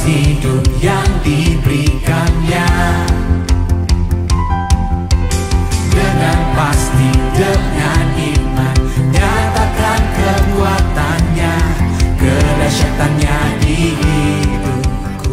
hidup yang diberikannya. Dengan pasti, dengan iman, nyatakan kekuatannya, kedahsyatannya di hidupku.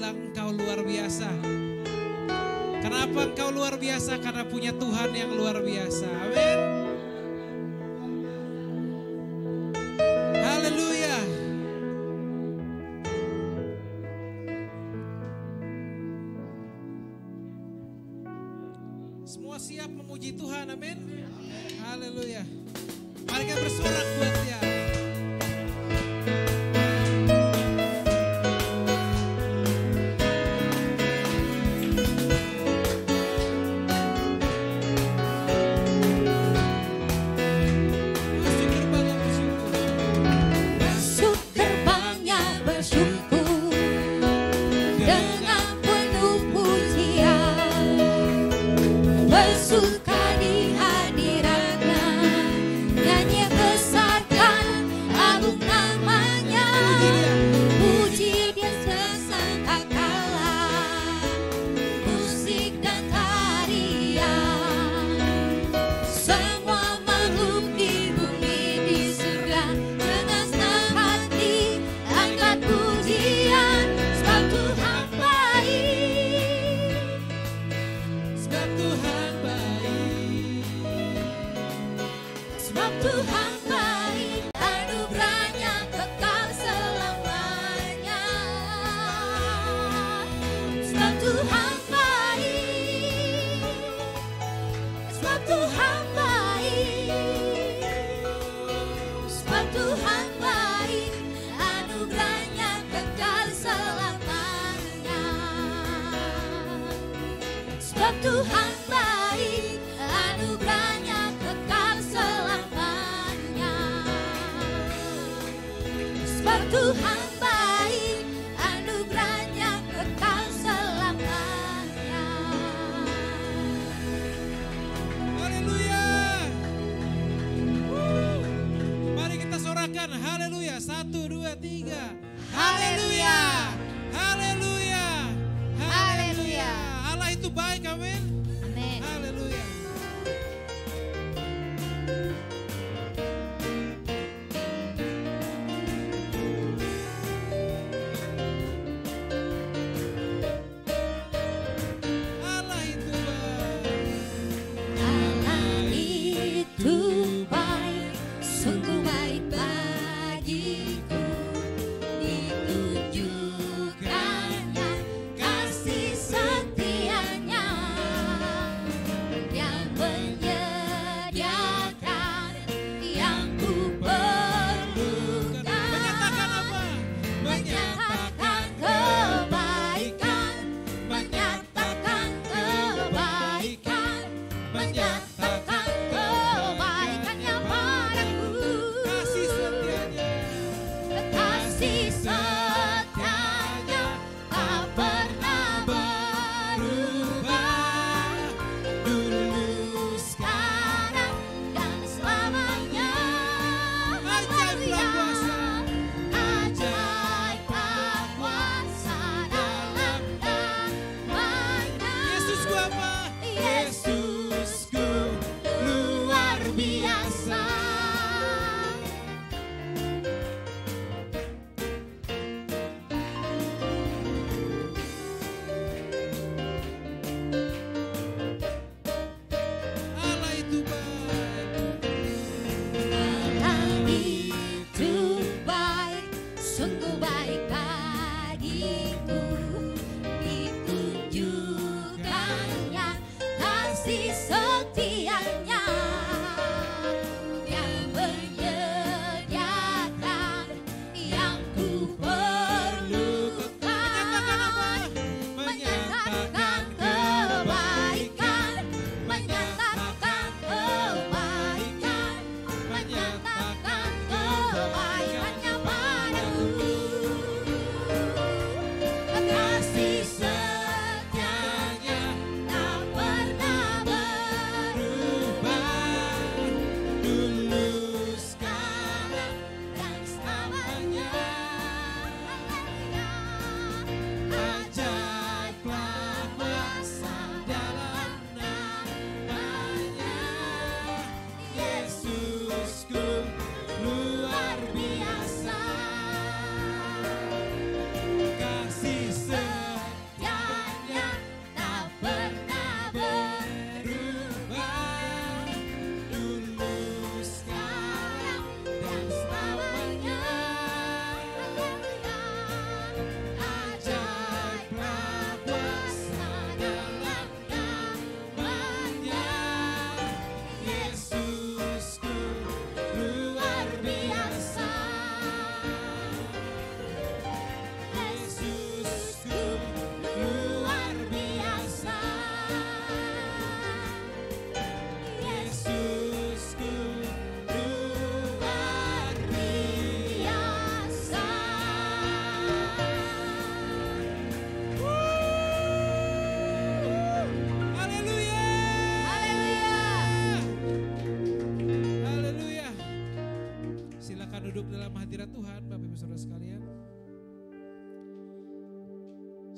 bilang engkau luar biasa. Kenapa engkau luar biasa? Karena punya Tuhan yang luar biasa. Amin. Haleluya. Semua siap memuji Tuhan, amin. Haleluya. Mari kita bersorak buat Dia. Suka di hadirat-Nya, nyanyi Tuhan baik, anugerahnya kekal selamanya. Sebab Tuhan baik, anugerahnya kekal selamanya. Haleluya. Mari kita sorakan haleluya. 1, 2, 3. Haleluya. Haleluya. Haleluya. Allah itu baik, amin. Amin. Haleluya.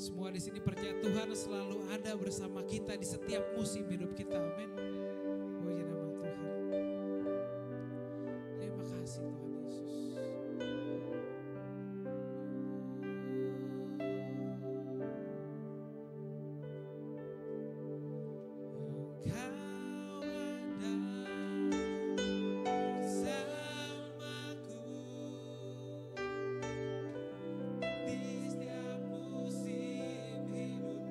Semua di sini percaya Tuhan selalu ada bersama kita di setiap musim hidup kita. Amin. Puji nama Tuhan. Terima kasih Tuhan Yesus. Engkau ada bersamaku di setiap musim hidupku.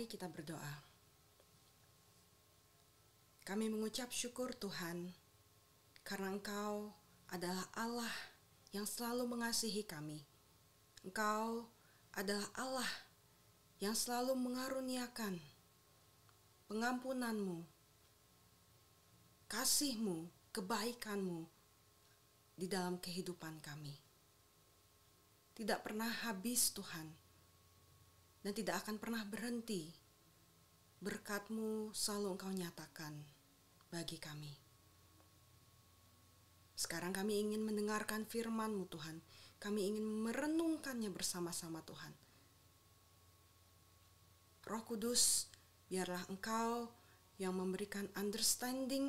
Mari kita berdoa. Kami mengucap syukur Tuhan, karena Engkau adalah Allah yang selalu mengasihi kami. Engkau adalah Allah yang selalu mengaruniakan pengampunan-Mu, kasih-Mu, kebaikan-Mu di dalam kehidupan kami. Tidak pernah habis Tuhan, dan tidak akan pernah berhenti. Berkat-Mu selalu Engkau nyatakan bagi kami. Sekarang kami ingin mendengarkan firman-Mu Tuhan. Kami ingin merenungkannya bersama-sama Tuhan. Roh Kudus, biarlah Engkau yang memberikan understanding,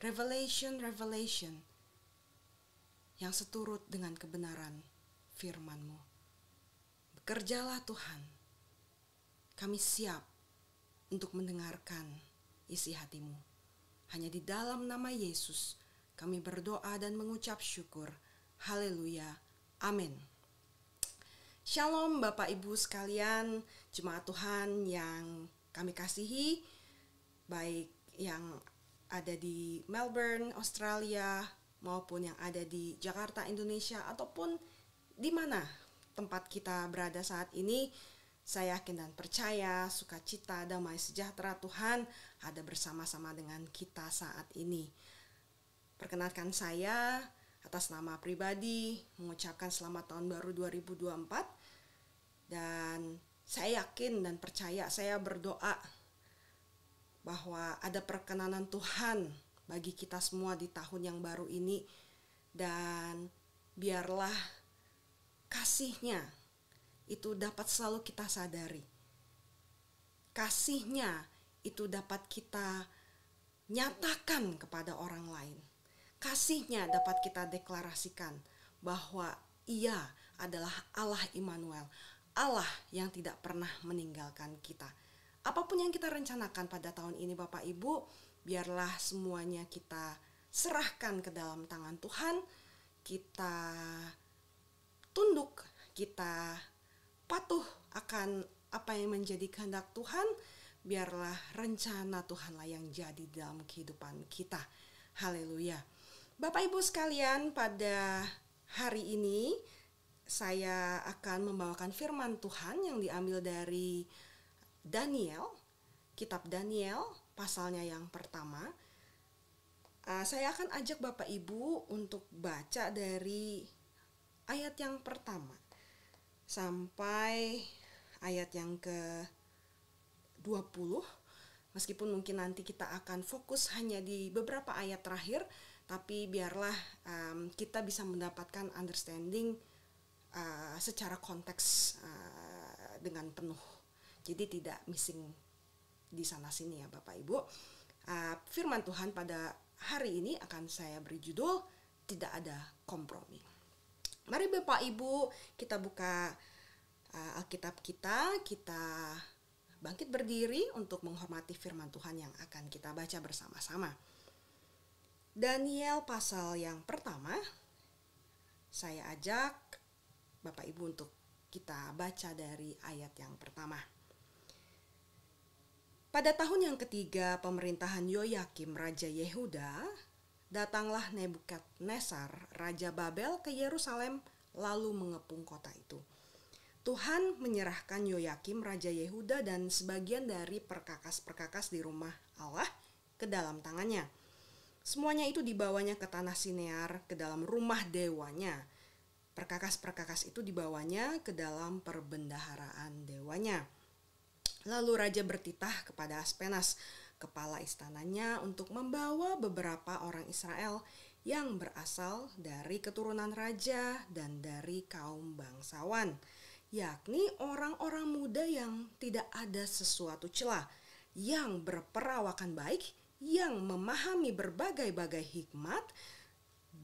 revelation yang seturut dengan kebenaran firman-Mu. Bekerjalah Tuhan, kami siap untuk mendengarkan isi hati-Mu. Hanya di dalam nama Yesus kami berdoa dan mengucap syukur. Haleluya. Amin. Shalom Bapak Ibu sekalian, jemaat Tuhan yang kami kasihi, baik yang ada di Melbourne, Australia, maupun yang ada di Jakarta, Indonesia, ataupun di mana tempat kita berada saat ini. Saya yakin dan percaya sukacita, damai sejahtera Tuhan ada bersama-sama dengan kita saat ini. Perkenalkan saya atas nama pribadi mengucapkan selamat tahun baru 2024. Dan saya yakin dan percaya, saya berdoa bahwa ada perkenanan Tuhan bagi kita semua di tahun yang baru ini. Dan biarlah kasih-Nya itu dapat selalu kita sadari. Kasih-Nya itu dapat kita nyatakan kepada orang lain. Kasih-Nya dapat kita deklarasikan bahwa Ia adalah Allah Immanuel, Allah yang tidak pernah meninggalkan kita. Apapun yang kita rencanakan pada tahun ini Bapak Ibu, biarlah semuanya kita serahkan ke dalam tangan Tuhan. Kita tunduk, kita patuh akan apa yang menjadi kehendak Tuhan. Biarlah rencana Tuhanlah yang jadi dalam kehidupan kita. Haleluya. Bapak Ibu sekalian, pada hari ini saya akan membawakan firman Tuhan yang diambil dari Daniel, kitab Daniel, pasalnya yang pertama. Saya akan ajak Bapak Ibu untuk baca dari ayat yang pertama sampai ayat yang ke-20. Meskipun mungkin nanti kita akan fokus hanya di beberapa ayat terakhir, tapi biarlah kita bisa mendapatkan understanding secara konteks dengan penuh. Jadi tidak missing di sana sini ya Bapak Ibu. Firman Tuhan pada hari ini akan saya beri judul Tidak Ada Kompromi. Mari Bapak Ibu kita buka Alkitab kita bangkit berdiri untuk menghormati firman Tuhan yang akan kita baca bersama-sama. Daniel pasal yang pertama, saya ajak Bapak Ibu untuk kita baca dari ayat yang pertama. Pada tahun yang ketiga pemerintahan Yoyakim Raja Yehuda, datanglah Nebukadnezar Raja Babel ke Yerusalem lalu mengepung kota itu. Tuhan menyerahkan Yoyakim Raja Yehuda dan sebagian dari perkakas-perkakas di rumah Allah ke dalam tangannya. Semuanya itu dibawanya ke tanah Sinear, ke dalam rumah dewanya. Perkakas-perkakas itu dibawanya ke dalam perbendaharaan dewanya. Lalu raja bertitah kepada Aspenas, kepala istananya, untuk membawa beberapa orang Israel yang berasal dari keturunan raja dan dari kaum bangsawan, yakni orang-orang muda yang tidak ada sesuatu celah, yang berperawakan baik, yang memahami berbagai-bagai hikmat,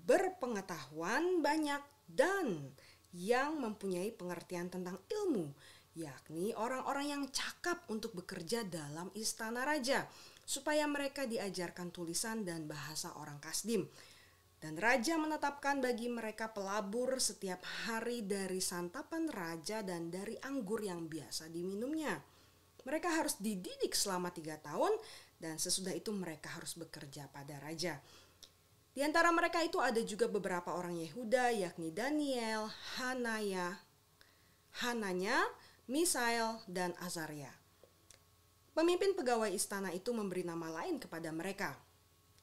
berpengetahuan banyak, dan yang mempunyai pengertian tentang ilmu, yakni orang-orang yang cakap untuk bekerja dalam istana raja, supaya mereka diajarkan tulisan dan bahasa orang Kasdim. Dan raja menetapkan bagi mereka pelabur setiap hari dari santapan raja dan dari anggur yang biasa diminumnya. Mereka harus dididik selama 3 tahun dan sesudah itu mereka harus bekerja pada raja. Di antara mereka itu ada juga beberapa orang Yehuda, yakni Daniel, Hananya, Misael, dan Azaria. Pemimpin pegawai istana itu memberi nama lain kepada mereka.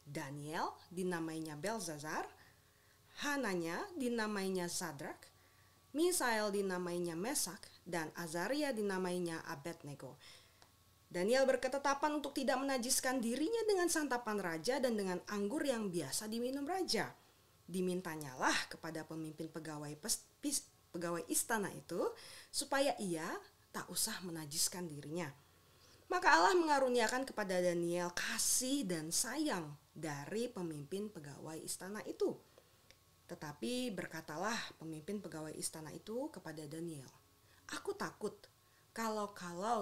Daniel dinamainya Belzazar, Hananya dinamainya Sadrak, Misael dinamainya Mesak, dan Azaria dinamainya Abednego. Daniel berketetapan untuk tidak menajiskan dirinya dengan santapan raja dan dengan anggur yang biasa diminum raja. Dimintanyalah kepada pemimpin pegawai istana itu supaya ia tak usah menajiskan dirinya. Maka Allah mengaruniakan kepada Daniel kasih dan sayang dari pemimpin pegawai istana itu. Tetapi berkatalah pemimpin pegawai istana itu kepada Daniel, "Aku takut kalau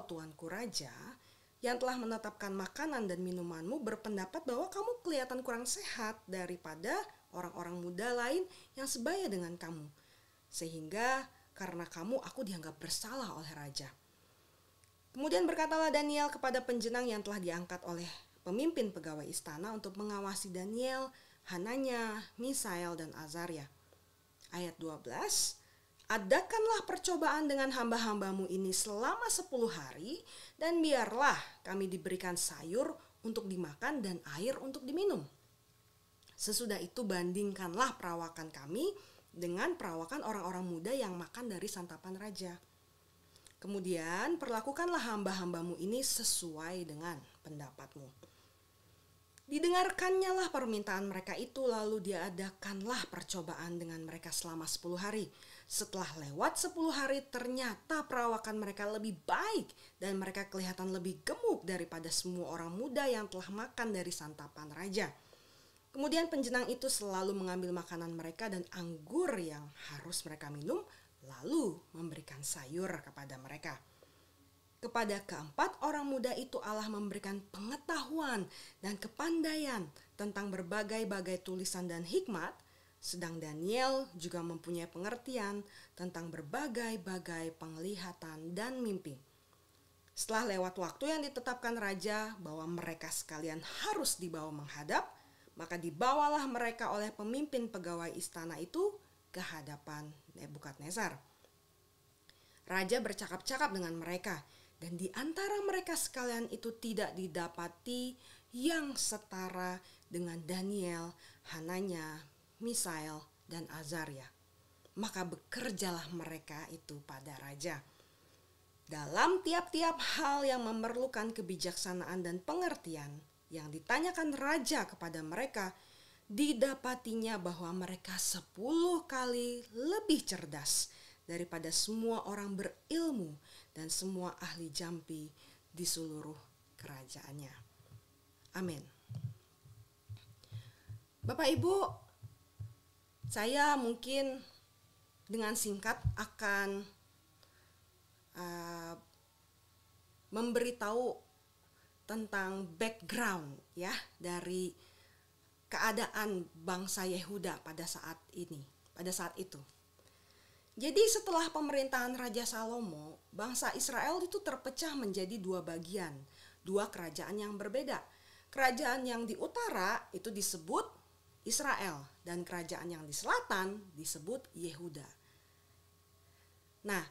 tuanku raja yang telah menetapkan makanan dan minumanmu berpendapat bahwa kamu kelihatan kurang sehat daripada orang-orang muda lain yang sebaya dengan kamu. Sehingga karena kamu aku dianggap bersalah oleh raja." Kemudian berkatalah Daniel kepada penjenang yang telah diangkat oleh pemimpin pegawai istana untuk mengawasi Daniel, Hananya, Misael, dan Azaria. Ayat 12, "Adakanlah percobaan dengan hamba-hambamu ini selama 10 hari, dan biarlah kami diberikan sayur untuk dimakan dan air untuk diminum. Sesudah itu bandingkanlah perawakan kami dengan perawakan orang-orang muda yang makan dari santapan raja. Kemudian perlakukanlah hamba-hambamu ini sesuai dengan pendapatmu." Didengarkannya lah permintaan mereka itu, lalu diadakanlah percobaan dengan mereka selama 10 hari. Setelah lewat 10 hari ternyata perawakan mereka lebih baik dan mereka kelihatan lebih gemuk daripada semua orang muda yang telah makan dari santapan raja. Kemudian penjenang itu selalu mengambil makanan mereka dan anggur yang harus mereka minum, lalu memberikan sayur kepada mereka. Kepada keempat orang muda itu Allah memberikan pengetahuan dan kepandaian tentang berbagai-bagai tulisan dan hikmat, sedang Daniel juga mempunyai pengertian tentang berbagai-bagai penglihatan dan mimpi. Setelah lewat waktu yang ditetapkan raja bahwa mereka sekalian harus dibawa menghadap, maka dibawalah mereka oleh pemimpin pegawai istana itu ke hadapan Nebukadnezar. Raja bercakap-cakap dengan mereka, dan di antara mereka sekalian itu tidak didapati yang setara dengan Daniel, Hananya, Misael, dan Azaria. Maka bekerjalah mereka itu pada raja. Dalam tiap-tiap hal yang memerlukan kebijaksanaan dan pengertian yang ditanyakan raja kepada mereka, didapatinya bahwa mereka 10 kali lebih cerdas daripada semua orang berilmu dan semua ahli jampi di seluruh kerajaannya. Amin. Bapak Ibu, saya mungkin dengan singkat akan memberitahu tentang background ya dari keadaan bangsa Yehuda pada saat itu. Jadi setelah pemerintahan Raja Salomo, bangsa Israel itu terpecah menjadi 2 bagian, 2 kerajaan yang berbeda. Kerajaan yang di utara itu disebut Israel dan kerajaan yang di selatan disebut Yehuda. Nah,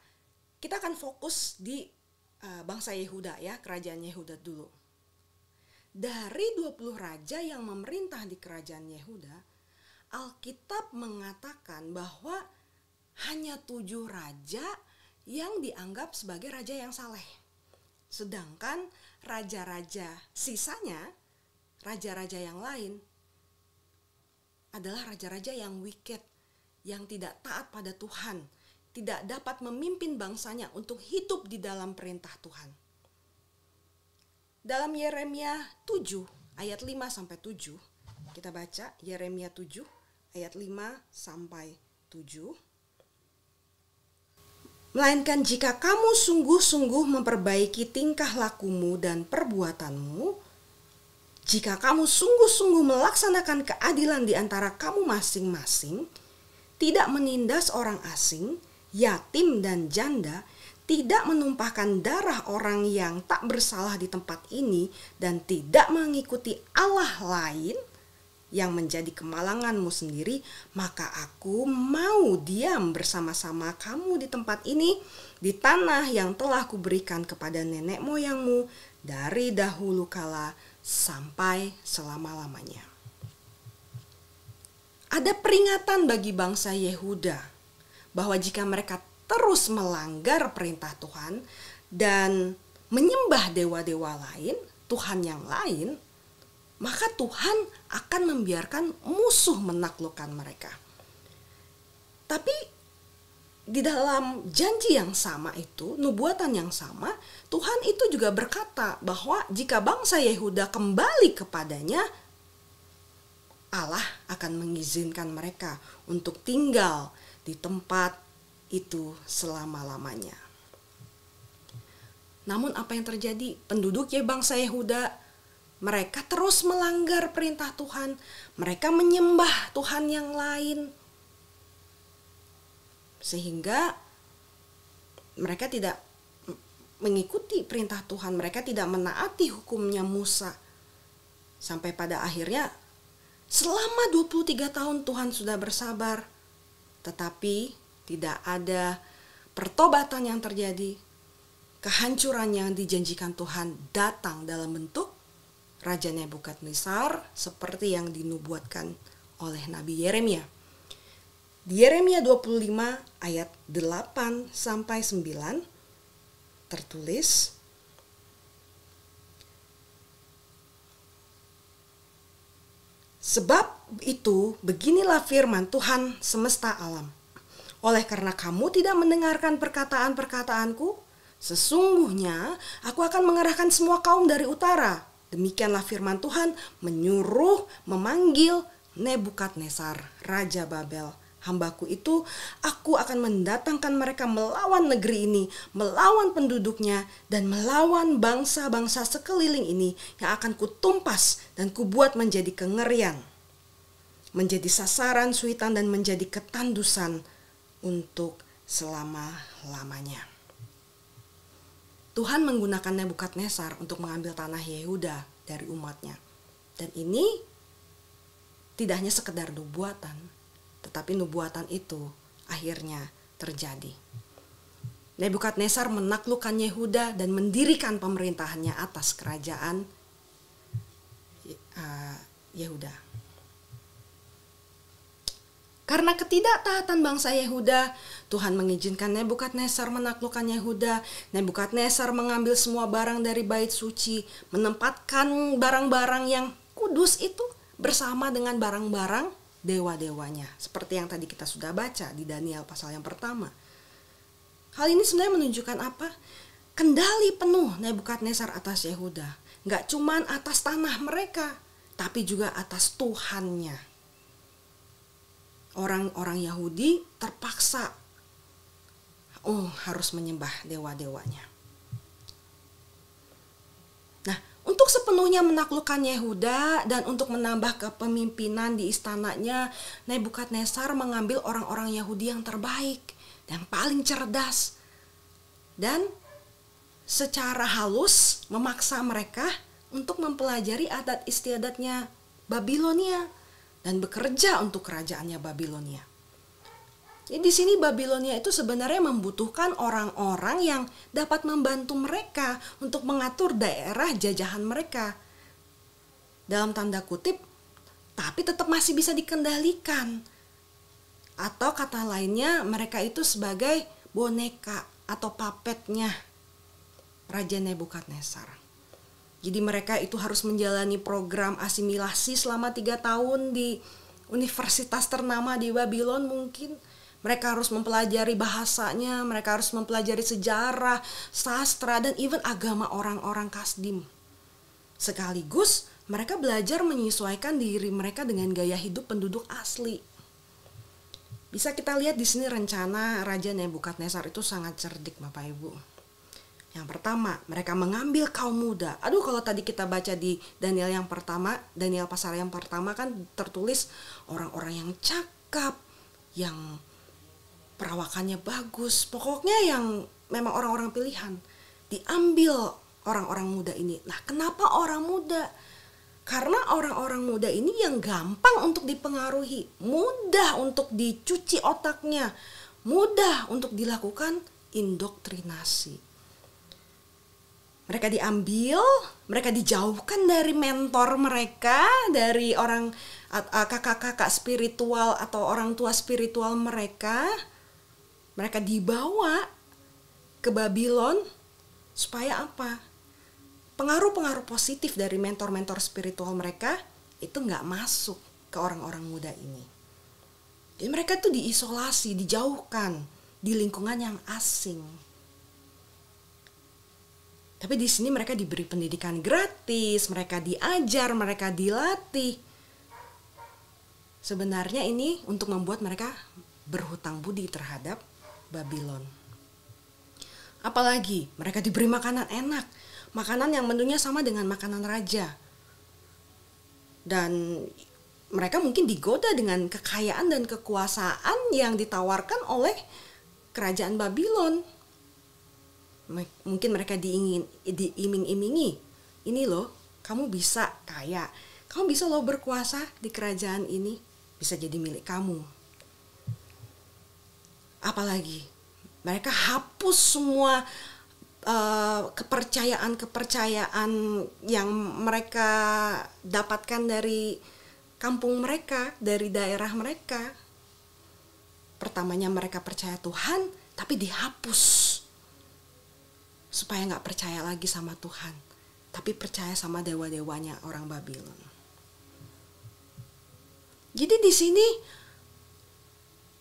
kita akan fokus di bangsa Yehuda ya, kerajaan Yehuda dulu. Dari 20 raja yang memerintah di kerajaan Yehuda, Alkitab mengatakan bahwa hanya 7 raja yang dianggap sebagai raja yang saleh. Sedangkan raja-raja sisanya, raja-raja yang lain adalah raja-raja yang wicked, yang tidak taat pada Tuhan, tidak dapat memimpin bangsanya untuk hidup di dalam perintah Tuhan. Dalam Yeremia 7 ayat 5 sampai 7, kita baca Yeremia 7 ayat 5 sampai 7. Melainkan jika kamu sungguh-sungguh memperbaiki tingkah lakumu dan perbuatanmu, jika kamu sungguh-sungguh melaksanakan keadilan di antara kamu masing-masing, tidak menindas orang asing, yatim dan janda, tidak menumpahkan darah orang yang tak bersalah di tempat ini, dan tidak mengikuti Allah lain yang menjadi kemalanganmu sendiri, maka aku mau diam bersama-sama kamu di tempat ini, di tanah yang telah kuberikan kepada nenek moyangmu dari dahulu kala sampai selama-lamanya. Ada peringatan bagi bangsa Yehuda bahwa jika mereka terus melanggar perintah Tuhan dan menyembah dewa-dewa lain, Tuhan yang lain, maka Tuhan akan membiarkan musuh menaklukkan mereka. Tapi di dalam janji yang sama itu, nubuatan yang sama, Tuhan itu juga berkata bahwa jika bangsa Yehuda kembali kepadanya, Allah akan mengizinkan mereka untuk tinggal di tempat itu selama-lamanya. Namun apa yang terjadi? Penduduk bangsa Yehuda, mereka terus melanggar perintah Tuhan. Mereka menyembah Tuhan yang lain. Sehingga mereka tidak mengikuti perintah Tuhan. Mereka tidak menaati hukumnya Musa. Sampai pada akhirnya selama 23 tahun Tuhan sudah bersabar. Tetapi tidak ada pertobatan yang terjadi. Kehancuran yang dijanjikan Tuhan datang dalam bentuk Raja Nebukadnezar seperti yang dinubuatkan oleh Nabi Yeremia. Di Yeremia 25 ayat 8 sampai 9 tertulis, sebab itu beginilah firman Tuhan semesta alam. Oleh karena kamu tidak mendengarkan perkataan-perkataanku, sesungguhnya aku akan mengerahkan semua kaum dari utara. Demikianlah firman Tuhan memanggil Nebukadnezar, Raja Babel. Hambaku itu, aku akan mendatangkan mereka melawan negeri ini, melawan penduduknya, dan melawan bangsa-bangsa sekeliling ini yang akan kutumpas dan kubuat menjadi kengerian, menjadi sasaran suitan dan menjadi ketandusan untuk selama-lamanya. Tuhan menggunakan Nebukadnezar untuk mengambil tanah Yehuda dari umatnya. Dan ini tidak hanya sekedar nubuatan, tetapi nubuatan itu akhirnya terjadi. Nebukadnezar menaklukkan Yehuda dan mendirikan pemerintahannya atas kerajaan Yehuda. Karena ketidaktaatan bangsa Yehuda, Tuhan mengizinkan Nebukadnezar menaklukkan Yehuda. Nebukadnezar mengambil semua barang dari bait suci, menempatkan barang-barang yang kudus itu bersama dengan barang-barang dewa-dewanya. Seperti yang tadi kita sudah baca di Daniel pasal yang pertama. Hal ini sebenarnya menunjukkan apa? Kendali penuh Nebukadnezar atas Yehuda. Gak cuman atas tanah mereka, tapi juga atas Tuhannya. Orang-orang Yahudi terpaksa harus menyembah dewa-dewanya. Nah, untuk sepenuhnya menaklukkan Yehuda dan untuk menambah kepemimpinan di istananya, Nebukadnezar mengambil orang-orang Yahudi yang terbaik, yang paling cerdas, dan secara halus memaksa mereka untuk mempelajari adat istiadatnya Babilonia dan bekerja untuk kerajaannya Babilonia. Jadi di sini Babilonia itu sebenarnya membutuhkan orang-orang yang dapat membantu mereka untuk mengatur daerah jajahan mereka. Dalam tanda kutip, tapi tetap masih bisa dikendalikan. Atau kata lainnya, mereka itu sebagai boneka atau puppetnya Raja Nebukadnezar. Jadi mereka itu harus menjalani program asimilasi selama 3 tahun di universitas ternama di Babylon mungkin. Mereka harus mempelajari bahasanya, mereka harus mempelajari sejarah, sastra, dan even agama orang-orang Kasdim. Sekaligus mereka belajar menyesuaikan diri mereka dengan gaya hidup penduduk asli. Bisa kita lihat di sini rencana Raja Nebukadnezar itu sangat cerdik Bapak Ibu. Yang pertama, mereka mengambil kaum muda. Aduh, kalau tadi kita baca di Daniel yang pertama, Daniel pasal yang pertama kan tertulis orang-orang yang cakap, yang perawakannya bagus. Pokoknya yang memang orang-orang pilihan. Diambil orang-orang muda ini. Nah, kenapa orang muda? Karena orang-orang muda ini yang gampang untuk dipengaruhi, mudah untuk dicuci otaknya, mudah untuk dilakukan indoktrinasi. Mereka diambil, mereka dijauhkan dari mentor mereka, dari orang kakak-kakak spiritual atau orang tua spiritual mereka. Mereka dibawa ke Babylon supaya apa? Pengaruh-pengaruh positif dari mentor-mentor spiritual mereka itu nggak masuk ke orang-orang muda ini. Jadi mereka tuh diisolasi, dijauhkan di lingkungan yang asing. Tapi di sini mereka diberi pendidikan gratis, mereka diajar, mereka dilatih. Sebenarnya ini untuk membuat mereka berhutang budi terhadap Babylon. Apalagi mereka diberi makanan enak, makanan yang menunya sama dengan makanan raja. Dan mereka mungkin digoda dengan kekayaan dan kekuasaan yang ditawarkan oleh kerajaan Babylon. Mungkin mereka diiming-imingi, ini loh, kamu bisa kaya, kamu bisa loh berkuasa di kerajaan ini, bisa jadi milik kamu. Apalagi mereka hapus semua kepercayaan yang mereka dapatkan dari kampung mereka, dari daerah mereka. Pertamanya mereka percaya Tuhan, tapi dihapus supaya nggak percaya lagi sama Tuhan, tapi percaya sama dewa-dewanya orang Babylon. Jadi di sini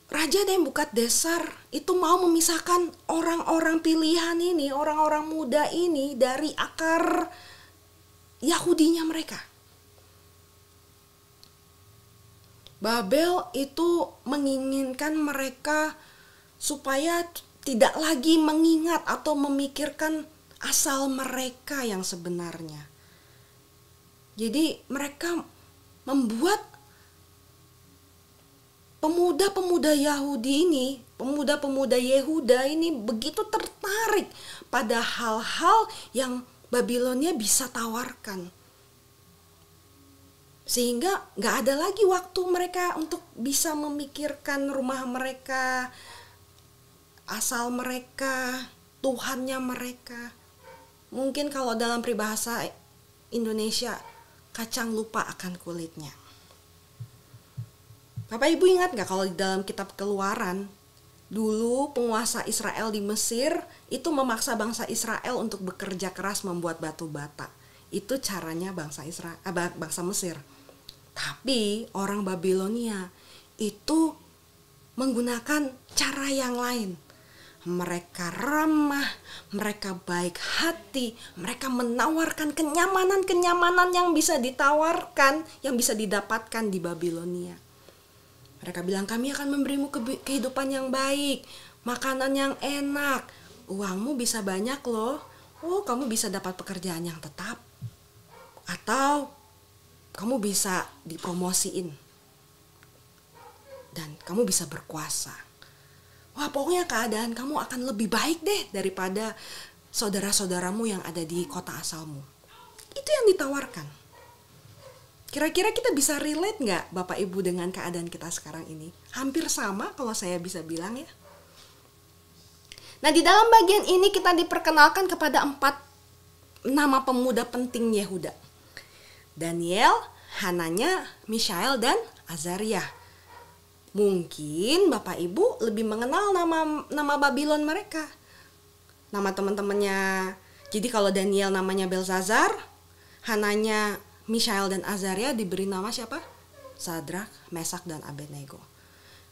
Raja Nebukadnezar itu mau memisahkan orang-orang pilihan ini, orang-orang muda ini dari akar Yahudinya mereka. Babel itu menginginkan mereka supaya tidak lagi mengingat atau memikirkan asal mereka yang sebenarnya. Jadi mereka membuat pemuda-pemuda Yahudi ini, pemuda-pemuda Yehuda ini begitu tertarik pada hal-hal yang Babilonia bisa tawarkan. Sehingga gak ada lagi waktu mereka untuk bisa memikirkan rumah mereka, asal mereka, Tuhannya mereka. Mungkin kalau dalam peribahasa Indonesia, kacang lupa akan kulitnya. Bapak Ibu ingat gak kalau di dalam kitab Keluaran, dulu penguasa Israel di Mesir itu memaksa bangsa Israel untuk bekerja keras membuat batu bata. Itu caranya bangsa Mesir. Tapi orang Babilonia itu menggunakan cara yang lain. Mereka ramah, mereka baik hati, mereka menawarkan kenyamanan-kenyamanan yang bisa ditawarkan, yang bisa didapatkan di Babilonia. Mereka bilang, kami akan memberimu kehidupan yang baik, makanan yang enak, uangmu bisa banyak loh, kamu bisa dapat pekerjaan yang tetap, atau kamu bisa dipromosiin, dan kamu bisa berkuasa. Wah, pokoknya keadaan kamu akan lebih baik deh daripada saudara-saudaramu yang ada di kota asalmu. Itu yang ditawarkan. Kira-kira kita bisa relate gak Bapak Ibu dengan keadaan kita sekarang ini? Hampir sama kalau saya bisa bilang ya. Nah, di dalam bagian ini kita diperkenalkan kepada 4 nama pemuda penting Yehuda. Daniel, Hananya, Mishael, dan Azariah. Mungkin Bapak Ibu lebih mengenal nama Babylon mereka. Nama teman-temannya. Jadi kalau Daniel namanya Belzazar, Hananya, Mishael, dan Azariah diberi nama siapa? Sadrak, Mesak, dan Abednego.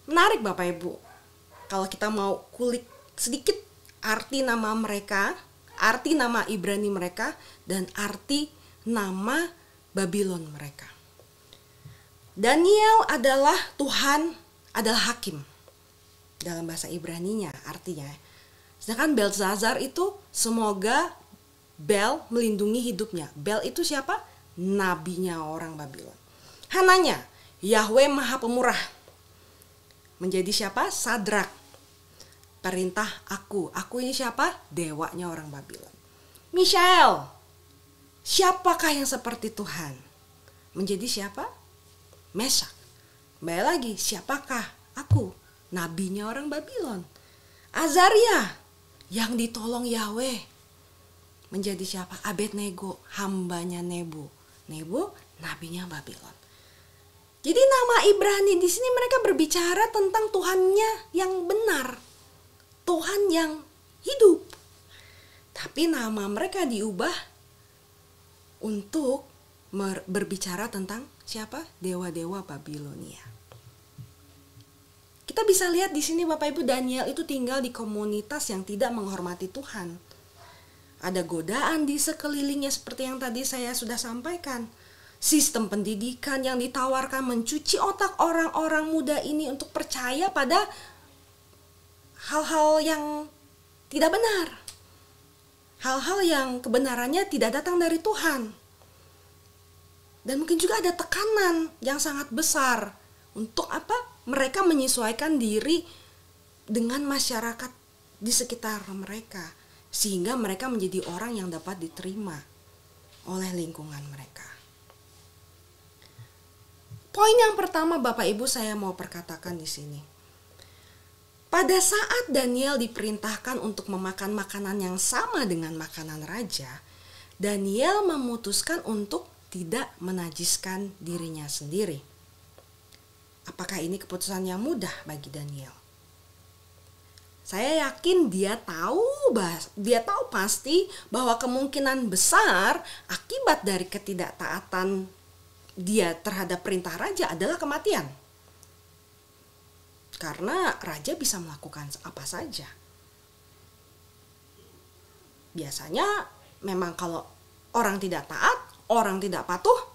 Menarik Bapak Ibu. Kalau kita mau kulik sedikit arti nama mereka, arti nama Ibrani mereka, dan arti nama Babylon mereka. Daniel adalah Tuhan, adalah hakim. Dalam bahasa Ibraninya artinya. Sedangkan Belteshazzar itu semoga Bel melindungi hidupnya. Bel itu siapa? Nabinya orang Babylon. Hananya, Yahweh Maha Pemurah. Menjadi siapa? Sadrak. Perintah aku. Aku ini siapa? Dewanya orang Babylon. Mishael, siapakah yang seperti Tuhan? Menjadi siapa? Mesak. Kembali lagi, siapakah aku? Nabinya orang Babylon. Azaria, yang ditolong Yahweh. Menjadi siapa? Abednego, hambanya Nebo. Nebo, nabinya Babylon. Jadi nama Ibrani di sini mereka berbicara tentang Tuhannya yang benar. Tuhan yang hidup. Tapi nama mereka diubah untuk berbicara tentang siapa? Dewa-dewa Babilonia. Kita bisa lihat di sini Bapak Ibu, Daniel itu tinggal di komunitas yang tidak menghormati Tuhan. Ada godaan di sekelilingnya seperti yang tadi saya sudah sampaikan. Sistem pendidikan yang ditawarkan mencuci otak orang-orang muda ini untuk percaya pada hal-hal yang tidak benar. Hal-hal yang kebenarannya tidak datang dari Tuhan. Dan mungkin juga ada tekanan yang sangat besar. Untuk apa? Mereka menyesuaikan diri dengan masyarakat di sekitar mereka. Sehingga mereka menjadi orang yang dapat diterima oleh lingkungan mereka. Poin yang pertama Bapak Ibu saya mau perkatakan di sini. Pada saat Daniel diperintahkan untuk memakan makanan yang sama dengan makanan raja, Daniel memutuskan untuk tidak menajiskan dirinya sendiri. Apakah ini keputusan yang mudah bagi Daniel? Saya yakin dia tahu pasti bahwa kemungkinan besar akibat dari ketidaktaatan dia terhadap perintah raja adalah kematian. Karena raja bisa melakukan apa saja. Biasanya memang kalau orang tidak taat, orang tidak patuh,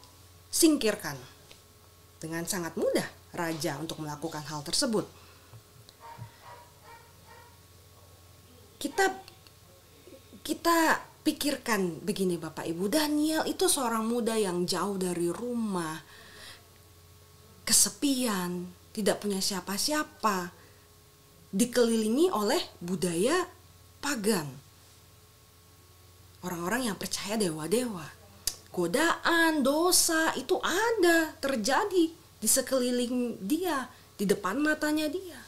singkirkan. Dengan sangat mudah raja untuk melakukan hal tersebut. Kita pikirkan begini Bapak Ibu, Daniel itu seorang muda yang jauh dari rumah, kesepian, tidak punya siapa-siapa, dikelilingi oleh budaya pagan. Orang-orang yang percaya dewa-dewa. Godaan, dosa itu ada, terjadi di sekeliling dia, di depan matanya dia.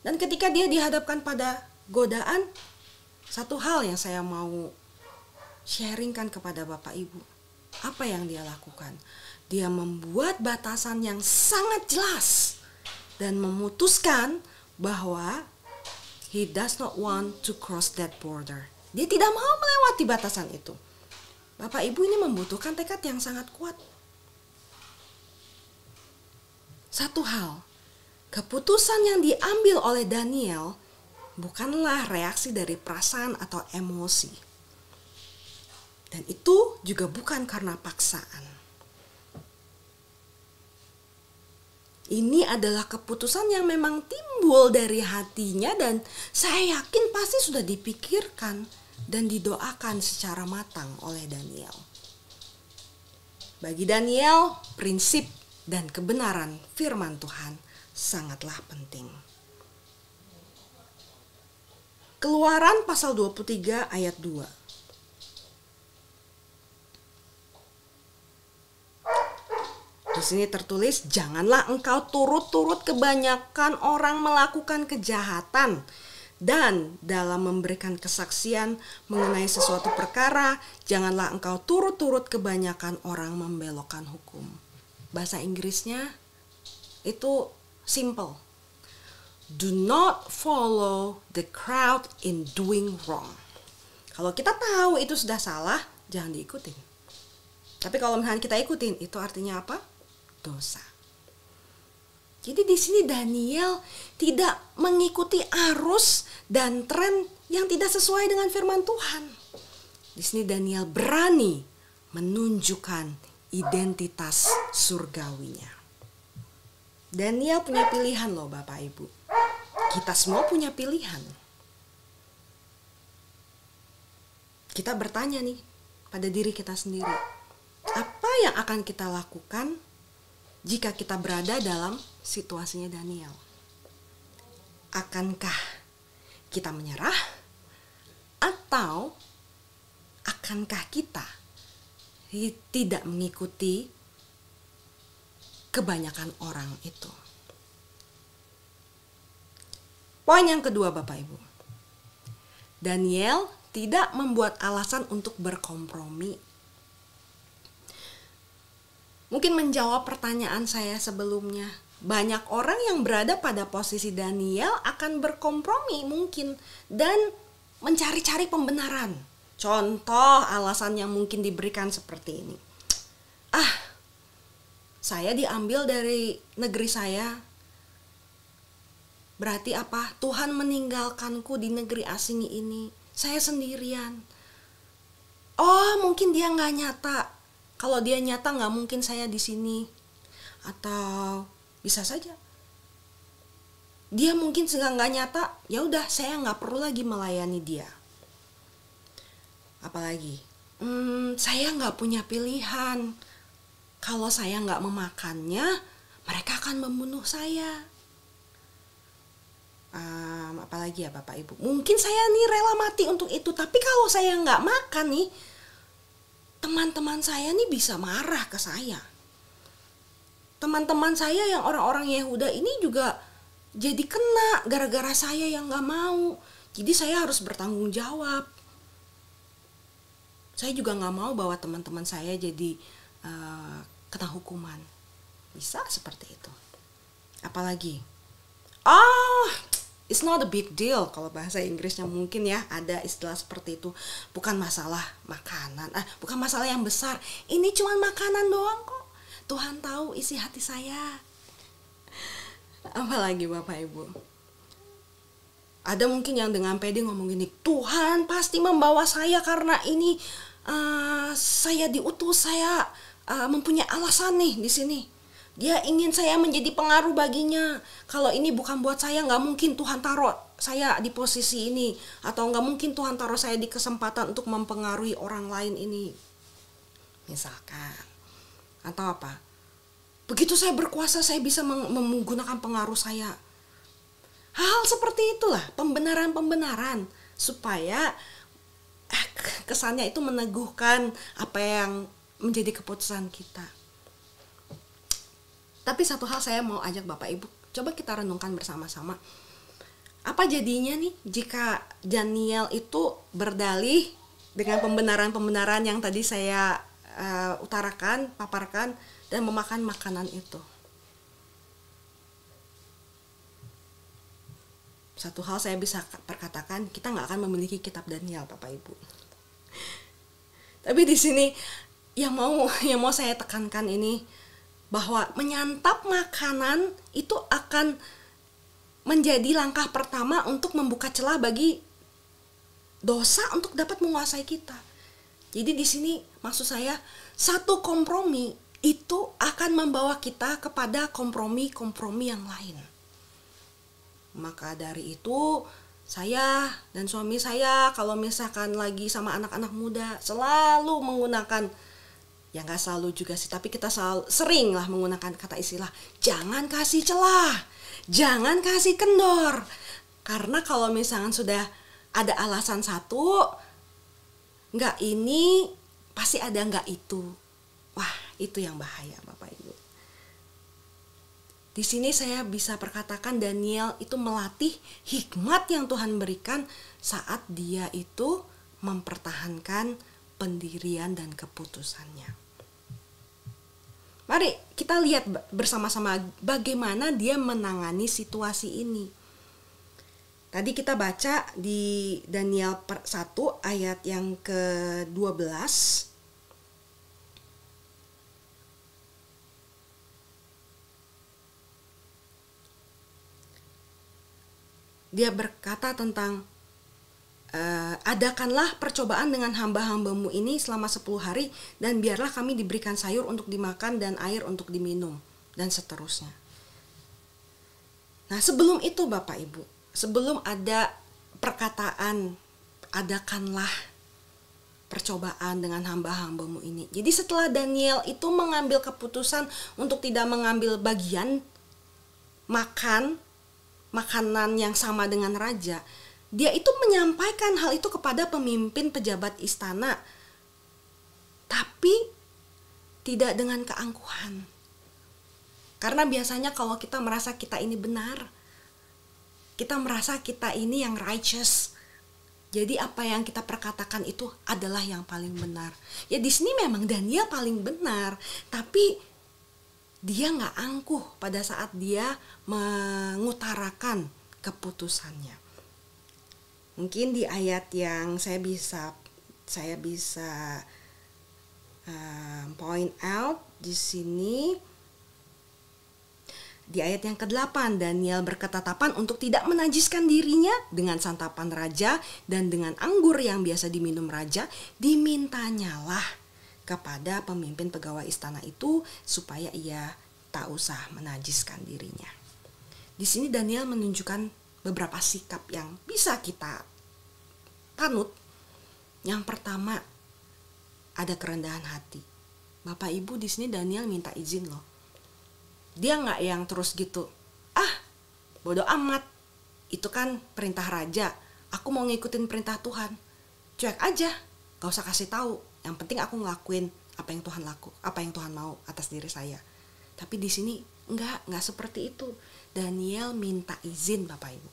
Dan ketika dia dihadapkan pada godaan, satu hal yang saya mau sharingkan kepada Bapak Ibu. Apa yang dia lakukan? Dia membuat batasan yang sangat jelas dan memutuskan bahwa he does not want to cross that border. Dia tidak mau melewati batasan itu. Bapak Ibu, ini membutuhkan tekad yang sangat kuat. Satu hal, keputusan yang diambil oleh Daniel bukanlah reaksi dari perasaan atau emosi. Dan itu juga bukan karena paksaan. Ini adalah keputusan yang memang timbul dari hatinya dan saya yakin pasti sudah dipikirkan dan didoakan secara matang oleh Daniel. Bagi Daniel, prinsip dan kebenaran firman Tuhan sangatlah penting. Keluaran pasal 23 ayat 2. Di sini tertulis, janganlah engkau turut-turut kebanyakan orang melakukan kejahatan dan dalam memberikan kesaksian mengenai sesuatu perkara, janganlah engkau turut-turut kebanyakan orang membelokkan hukum. Bahasa Inggrisnya itu simple. Do not follow the crowd in doing wrong. Kalau kita tahu itu sudah salah, jangan diikutin. Tapi kalau misalnya kita ikutin, itu artinya apa? Dosa. Jadi di sini Daniel tidak mengikuti arus dan tren yang tidak sesuai dengan firman Tuhan. Di sini Daniel berani menunjukkan identitas surgawinya. Daniel punya pilihan loh Bapak Ibu. Kita semua punya pilihan. kita bertanya nih pada diri kita sendiri, apa yang akan kita lakukan jika kita berada dalam situasinya Daniel? Akankah kita menyerah? Atau akankah kita tidak mengikuti kebanyakan orang itu? Poin yang kedua Bapak Ibu, Daniel tidak membuat alasan untuk berkompromi. Mungkin menjawab pertanyaan saya sebelumnya, banyak orang yang berada pada posisi Daniel akan berkompromi mungkin dan mencari-cari pembenaran. Contoh alasan yang mungkin diberikan seperti ini. Saya diambil dari negeri saya. Berarti apa? Tuhan meninggalkanku di negeri asing ini. Saya sendirian. Mungkin dia nggak nyata. Kalau dia nyata nggak mungkin saya di sini. Atau bisa saja dia mungkin nggak nyata. Ya udah, saya nggak perlu lagi melayani dia. Apalagi, saya nggak punya pilihan. Kalau saya nggak memakannya, mereka akan membunuh saya. Apalagi ya Bapak Ibu, mungkin saya nih rela mati untuk itu, tapi kalau saya nggak makan nih, teman-teman saya nih bisa marah ke saya. Teman-teman saya yang orang-orang Yehuda ini juga jadi kena gara-gara saya yang nggak mau. Jadi saya harus bertanggung jawab. Saya juga nggak mau bahwa teman-teman saya jadi kena hukuman. Bisa seperti itu. Apalagi, it's not a big deal. Kalau bahasa Inggrisnya mungkin ya ada istilah seperti itu. Bukan masalah makanan, bukan masalah yang besar. Ini cuma makanan doang kok. Tuhan tahu isi hati saya. Apalagi Bapak Ibu, ada mungkin yang dengan pede ngomong gini, Tuhan pasti membawa saya karena ini saya diutus, saya mempunyai alasan nih di sini. Dia ingin saya menjadi pengaruh baginya. Kalau ini bukan buat saya, nggak mungkin Tuhan taruh saya di posisi ini. Atau nggak mungkin Tuhan taruh saya di kesempatan untuk mempengaruhi orang lain ini. Misalkan. Atau apa? Begitu saya berkuasa, saya bisa menggunakan pengaruh saya. Hal seperti itulah, pembenaran-pembenaran. Supaya kesannya itu meneguhkan apa yang menjadi keputusan kita. Tapi satu hal saya mau ajak Bapak Ibu, coba kita renungkan bersama-sama. Apa jadinya nih jika Daniel itu berdalih dengan pembenaran-pembenaran yang tadi saya utarakan, paparkan, dan memakan makanan itu? Satu hal saya bisa perkatakan, kita nggak akan memiliki kitab Daniel, Bapak Ibu. Tapi di sini yang mau saya tekankan ini, bahwa menyantap makanan itu akan menjadi langkah pertama untuk membuka celah bagi dosa untuk dapat menguasai kita. Jadi di sini maksud saya, satu kompromi itu akan membawa kita kepada kompromi-kompromi yang lain. Maka dari itu, saya dan suami saya kalau misalkan lagi sama anak-anak muda selalu menggunakan, ya gak selalu juga sih, tapi kita sering lah menggunakan kata istilah, jangan kasih celah, jangan kasih kendor. Karena kalau misalkan sudah ada alasan satu, gak ini, pasti ada gak itu. Wah, itu yang bahaya Bapak Ibu. Di sini saya bisa perkatakan Daniel itu melatih hikmat yang Tuhan berikan saat dia itu mempertahankan pendirian dan keputusannya. Mari kita lihat bersama-sama bagaimana dia menangani situasi ini. Tadi kita baca di Daniel 1 ayat yang ke-12. Dia berkata tentang adakanlah percobaan dengan hamba-hambamu ini selama 10 hari dan biarlah kami diberikan sayur untuk dimakan dan air untuk diminum dan seterusnya. Nah, sebelum itu Bapak Ibu, sebelum ada perkataan adakanlah, percobaan dengan hamba-hambamu ini. Jadi setelah Daniel itu mengambil keputusan untuk tidak mengambil bagian makanan yang sama dengan raja, dia itu menyampaikan hal itu kepada pemimpin pejabat istana, tapi tidak dengan keangkuhan. Karena biasanya kalau kita merasa kita ini benar, kita merasa kita ini yang righteous, jadi apa yang kita perkatakan itu adalah yang paling benar. Ya di sini memang Daniel paling benar, tapi dia nggak angkuh pada saat dia mengutarakan keputusannya. Mungkin di ayat yang saya bisa point out di sini. Di ayat yang ke-8, Daniel berketetapan untuk tidak menajiskan dirinya dengan santapan raja dan dengan anggur yang biasa diminum raja. Dimintanyalah kepada pemimpin pegawai istana itu supaya ia tak usah menajiskan dirinya. Di sini Daniel menunjukkan beberapa sikap yang bisa kita tanut. Yang pertama, ada kerendahan hati. Bapak Ibu, di sini Daniel minta izin loh. Dia nggak yang terus gitu, bodoh amat, itu kan perintah raja, aku mau ngikutin perintah Tuhan, cuek aja, gak usah kasih tahu, yang penting aku ngelakuin apa yang Tuhan mau atas diri saya. Tapi di sini nggak seperti itu. Daniel minta izin, Bapak Ibu.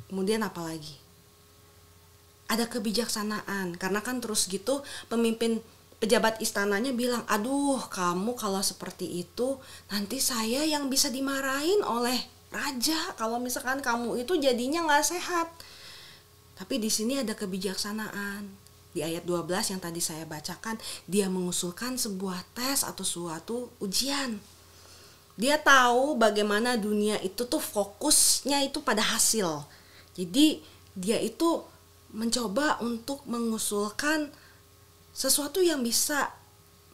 Kemudian apa lagi? Ada kebijaksanaan, karena kan terus gitu pemimpin pejabat istananya bilang, aduh kamu kalau seperti itu nanti saya yang bisa dimarahin oleh raja kalau misalkan kamu itu jadinya gak sehat. Tapi di sini ada kebijaksanaan. Di ayat 12 yang tadi saya bacakan, dia mengusulkan sebuah tes atau suatu ujian. Dia tahu bagaimana dunia itu tuh fokusnya itu pada hasil. Jadi dia itu mencoba untuk mengusulkan sesuatu yang bisa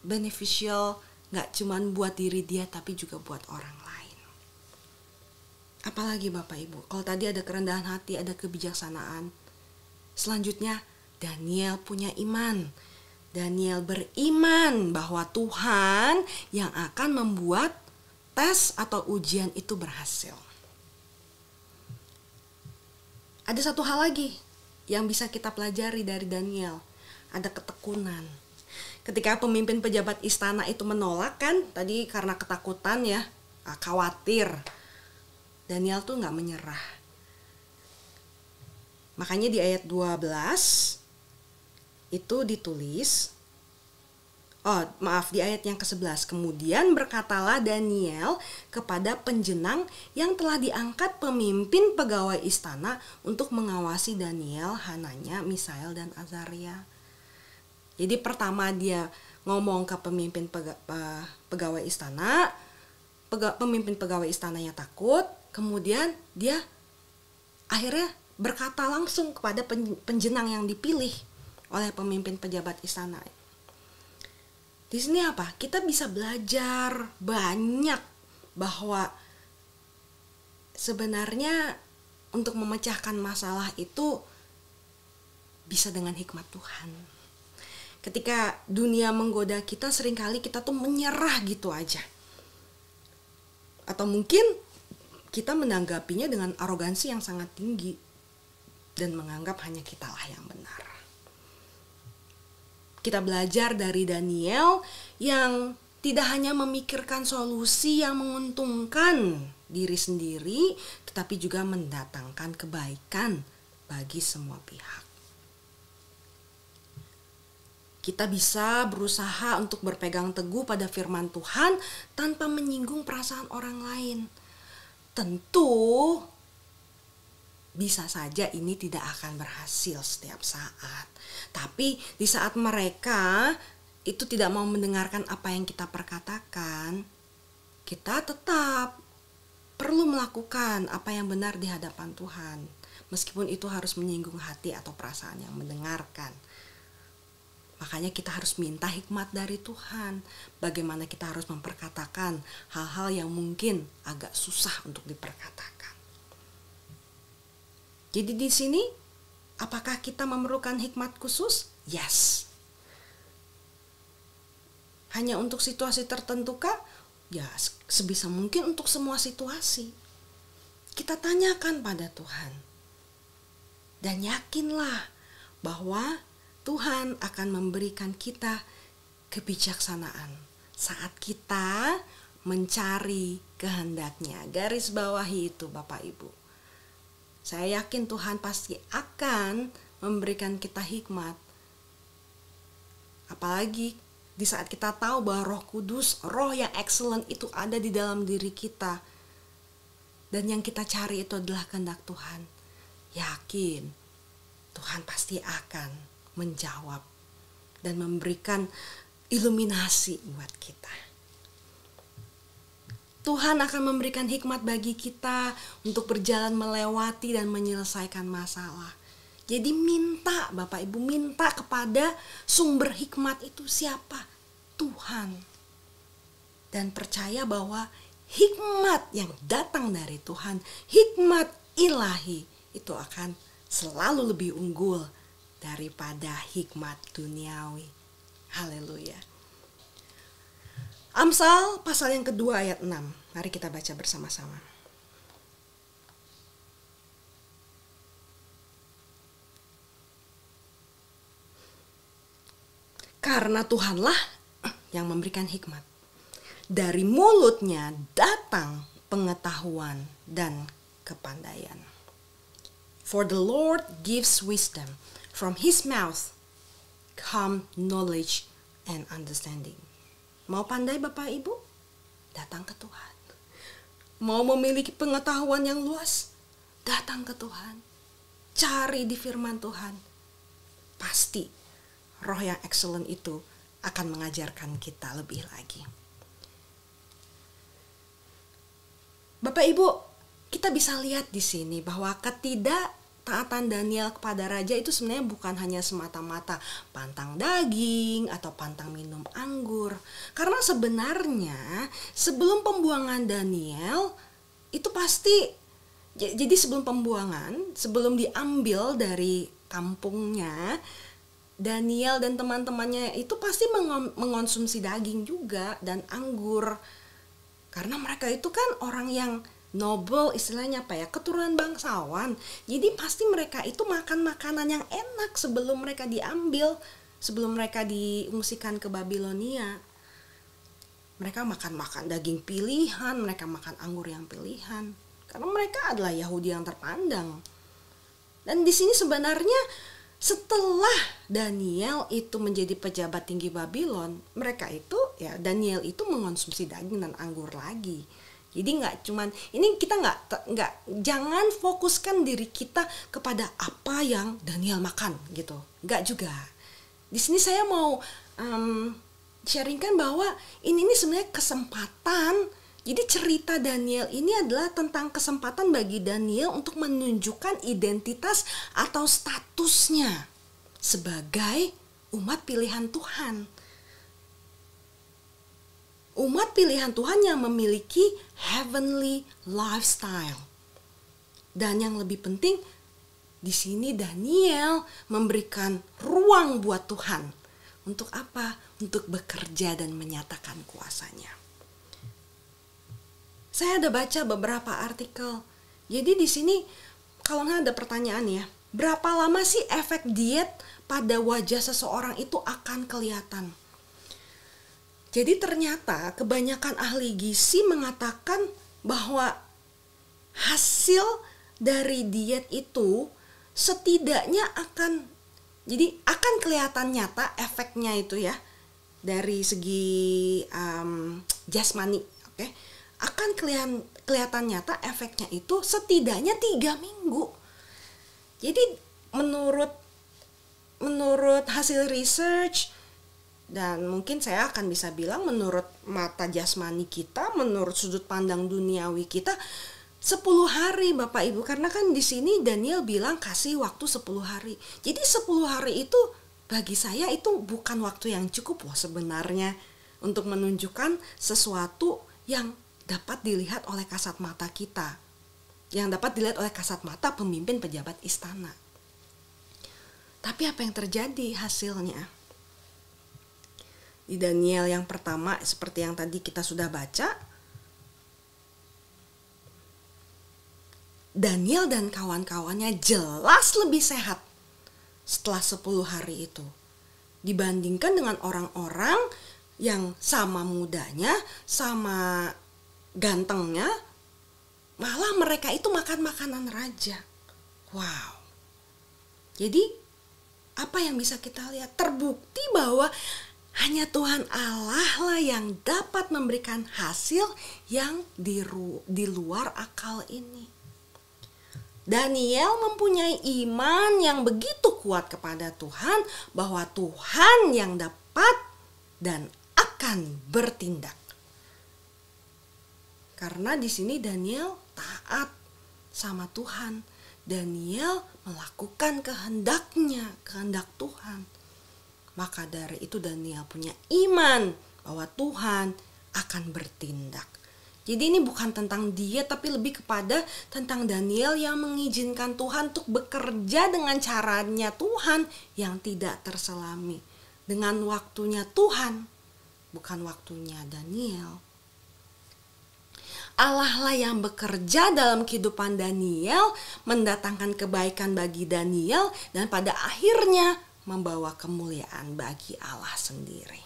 beneficial, gak cuman buat diri dia tapi juga buat orang lain. Apalagi Bapak Ibu, kalau tadi ada kerendahan hati, ada kebijaksanaan. Selanjutnya Daniel punya iman. Daniel beriman bahwa Tuhan yang akan membuat tes atau ujian itu berhasil. Ada satu hal lagi yang bisa kita pelajari dari Daniel. Ada ketekunan. Ketika pemimpin pejabat istana itu menolak kan, tadi karena ketakutan ya, khawatir. Daniel tuh gak menyerah. Makanya di ayat 12 itu ditulis, di ayat yang ke-11, kemudian berkatalah Daniel kepada penjenang yang telah diangkat pemimpin pegawai istana untuk mengawasi Daniel, Hananya, Misael, dan Azaria. Jadi pertama dia ngomong ke pemimpin pegawai istana, pemimpin pegawai istananya takut, kemudian dia akhirnya berkata langsung kepada penjenang yang dipilih oleh pemimpin pejabat istana. Di sini apa? Kita bisa belajar banyak bahwa sebenarnya untuk memecahkan masalah itu bisa dengan hikmat Tuhan. Ketika dunia menggoda kita, seringkali kita tuh menyerah gitu aja. Atau mungkin kita menanggapinya dengan arogansi yang sangat tinggi dan menganggap hanya kitalah yang benar. Kita belajar dari Daniel yang tidak hanya memikirkan solusi yang menguntungkan diri sendiri, tetapi juga mendatangkan kebaikan bagi semua pihak. Kita bisa berusaha untuk berpegang teguh pada firman Tuhan tanpa menyinggung perasaan orang lain. Tentu bisa saja ini tidak akan berhasil setiap saat. Tapi di saat mereka itu tidak mau mendengarkan apa yang kita perkatakan, kita tetap perlu melakukan apa yang benar di hadapan Tuhan. Meskipun itu harus menyinggung hati atau perasaan yang mendengarkan. Makanya kita harus minta hikmat dari Tuhan. Bagaimana kita harus memperkatakan hal-hal yang mungkin agak susah untuk diperkatakan. Jadi di sini, apakah kita memerlukan hikmat khusus? Yes, Hanya untuk situasi tertentu kah? Ya, sebisa mungkin untuk semua situasi. Kita tanyakan pada Tuhan. Dan yakinlah bahwa Tuhan akan memberikan kita kebijaksanaan saat kita mencari kehendak-Nya. Garis bawahi itu Bapak Ibu. Saya yakin Tuhan pasti akan memberikan kita hikmat. Apalagi di saat kita tahu bahwa Roh Kudus, roh yang excellent itu ada di dalam diri kita. Dan yang kita cari itu adalah kehendak Tuhan. Yakin Tuhan pasti akan menjawab dan memberikan iluminasi buat kita. Tuhan akan memberikan hikmat bagi kita untuk berjalan melewati dan menyelesaikan masalah. Jadi minta Bapak Ibu, minta kepada sumber hikmat itu siapa? Tuhan. Dan percaya bahwa hikmat yang datang dari Tuhan, hikmat ilahi, itu akan selalu lebih unggul daripada hikmat duniawi. Haleluya. Amsal pasal yang kedua ayat 6. Mari kita baca bersama-sama. Karena Tuhanlah yang memberikan hikmat. Dari mulutnya datang pengetahuan dan kepandaian. For the Lord gives wisdom. From His mouth come knowledge and understanding. Mau pandai Bapak Ibu? Datang ke Tuhan. Mau memiliki pengetahuan yang luas? Datang ke Tuhan. Cari di firman Tuhan. Pasti roh yang excellent itu akan mengajarkan kita lebih lagi. Bapak Ibu, kita bisa lihat di sini bahwa ketidaktaatan Daniel kepada raja itu sebenarnya bukan hanya semata-mata pantang daging atau pantang minum anggur. Karena sebenarnya sebelum pembuangan Daniel itu pasti, jadi sebelum pembuangan, sebelum diambil dari kampungnya, Daniel dan teman-temannya itu pasti mengonsumsi daging juga dan anggur. Karena mereka itu kan orang yang noble, istilahnya apa ya, keturunan bangsawan. Jadi pasti mereka itu makan makanan yang enak sebelum mereka diambil, sebelum mereka diungsikan ke Babilonia. Mereka makan daging pilihan, mereka makan anggur yang pilihan. Karena mereka adalah Yahudi yang terpandang. Dan di sini sebenarnya setelah Daniel itu menjadi pejabat tinggi Babylon, mereka itu ya Daniel itu mengonsumsi daging dan anggur lagi. Jadi nggak cuman ini, kita nggak jangan fokuskan diri kita kepada apa yang Daniel makan gitu, nggak juga. Di sini saya mau sharingkan bahwa ini sebenarnya kesempatan. Jadi cerita Daniel ini adalah tentang kesempatan bagi Daniel untuk menunjukkan identitas atau statusnya sebagai umat pilihan Tuhan. Umat pilihan Tuhan yang memiliki heavenly lifestyle. Dan yang lebih penting, di sini Daniel memberikan ruang buat Tuhan. Untuk apa? Untuk bekerja dan menyatakan kuasanya. Saya ada baca beberapa artikel. Jadi di sini kalau nggak ada pertanyaan ya, berapa lama sih efek diet pada wajah seseorang itu akan kelihatan? Jadi ternyata kebanyakan ahli gizi mengatakan bahwa hasil dari diet itu setidaknya akan kelihatan nyata efeknya itu ya, dari segi jasmani, oke? Akan kelihatan nyata efeknya itu setidaknya 3 minggu. Jadi menurut hasil research, dan mungkin saya akan bisa bilang menurut mata jasmani kita, menurut sudut pandang duniawi kita, 10 hari Bapak Ibu. Karena kan di sini Daniel bilang kasih waktu 10 hari. Jadi 10 hari itu bagi saya itu bukan waktu yang cukup loh sebenarnya untuk menunjukkan sesuatu yang dapat dilihat oleh kasat mata kita, yang dapat dilihat oleh kasat mata pemimpin pejabat istana. Tapi apa yang terjadi hasilnya? Di Daniel yang pertama seperti yang tadi kita sudah baca, Daniel dan kawan-kawannya jelas lebih sehat setelah 10 hari itu dibandingkan dengan orang-orang yang sama mudanya, sama gantengnya, malah mereka itu makan makanan raja. Wow. Jadi apa yang bisa kita lihat? Terbukti bahwa hanya Tuhan Allah lah yang dapat memberikan hasil yang di luar akal ini. Daniel mempunyai iman yang begitu kuat kepada Tuhan bahwa Tuhan yang dapat dan akan bertindak. Karena di sini Daniel taat sama Tuhan. Daniel melakukan kehendaknya, kehendak Tuhan. Maka dari itu Daniel punya iman bahwa Tuhan akan bertindak. Jadi ini bukan tentang dia, tapi lebih kepada tentang Daniel yang mengizinkan Tuhan untuk bekerja dengan caranya Tuhan yang tidak terselami. Dengan waktunya Tuhan, bukan waktunya Daniel. Allah lah yang bekerja dalam kehidupan Daniel, mendatangkan kebaikan bagi Daniel, dan pada akhirnya membawa kemuliaan bagi Allah sendiri.